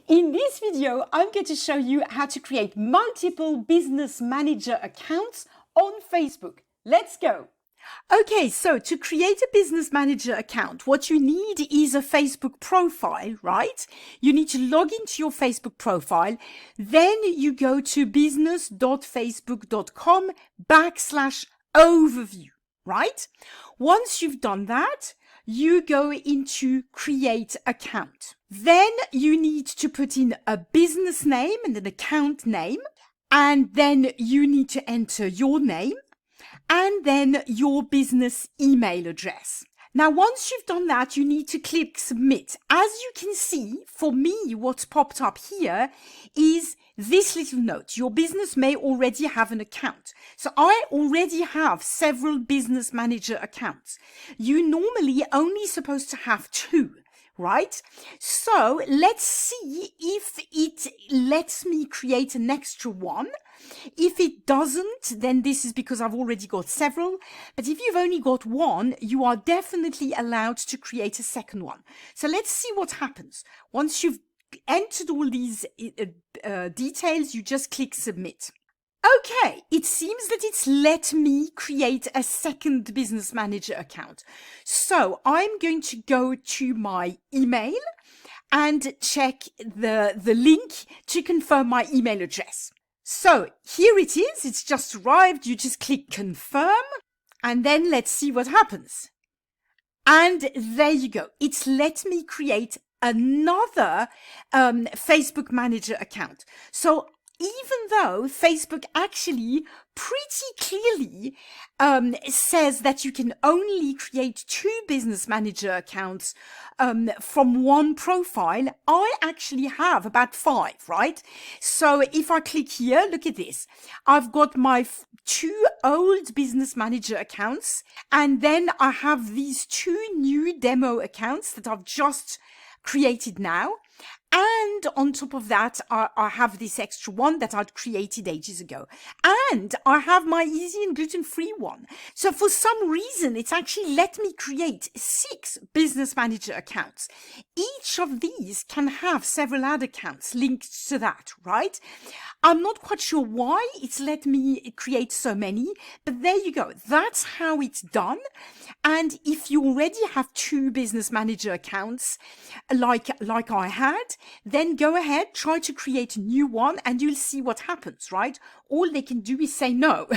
In this video, I'm going to show you how to create multiple business manager accounts on Facebook. Let's go. Okay, so to create a business manager account, what you need is a Facebook profile, right? You need to log into your Facebook profile. Then you go to business.facebook.com/overview, right? Once you've done that, you go into create account. Then you need to put in a business name and an account name. And then you need to enter your name and then your business email address. Now, once you've done that, you need to click submit. As you can see, for me, what's popped up here is this little note. Your business may already have an account. So I already have several business manager accounts. You're normally only supposed to have 2. Right? So let's see if it lets me create an extra one. If it doesn't, then this is because I've already got several. But if you've only got one, you are definitely allowed to create a second one. So let's see what happens. Once you've entered all these details, you just click submit. Okay, it seems that it's let me create a second business manager account. So I'm going to go to my email and check the link to confirm my email address. So here it is. It's just arrived. You just click confirm and then let's see what happens. And there you go. It's let me create another Facebook manager account. So even though Facebook actually pretty clearly says that you can only create 2 business manager accounts from one profile, I actually have about 5, right? So if I click here, look at this. I've got my 2 old business manager accounts, and then I have these 2 new demo accounts that I've just created now. And on top of that, I have this extra one that I'd created ages ago. And I have my easy and gluten-free one. So for some reason, it's actually let me create 6 business manager accounts. Each of these can have several ad accounts linked to that, right? I'm not quite sure why it's let me create so many, but there you go. That's how it's done. And if you already have 2 business manager accounts, like I had, then go ahead, try to create a new one, and you'll see what happens, right? All they can do is say no.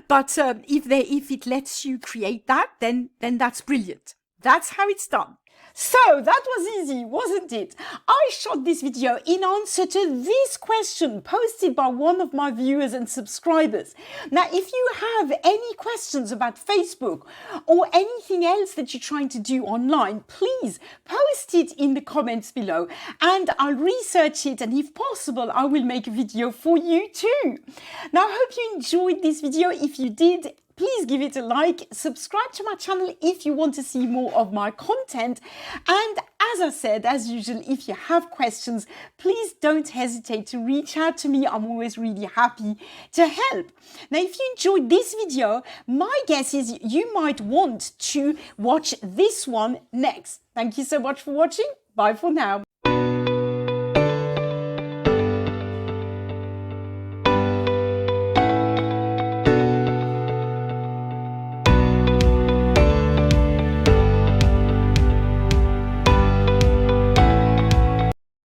But if it lets you create that, then that's brilliant. That's how it's done. So that was easy, wasn't it? I shot this video in answer to this question posted by one of my viewers and subscribers. Now, if you have any questions about Facebook or anything else that you're trying to do online, please post it in the comments below and I'll research it, and if possible, I will make a video for you too. Now, I hope you enjoyed this video. If you did, please give it a like, subscribe to my channel if you want to see more of my content. And as I said, as usual, if you have questions, please don't hesitate to reach out to me. I'm always really happy to help. Now, if you enjoyed this video, my guess is you might want to watch this one next. Thank you so much for watching. Bye for now.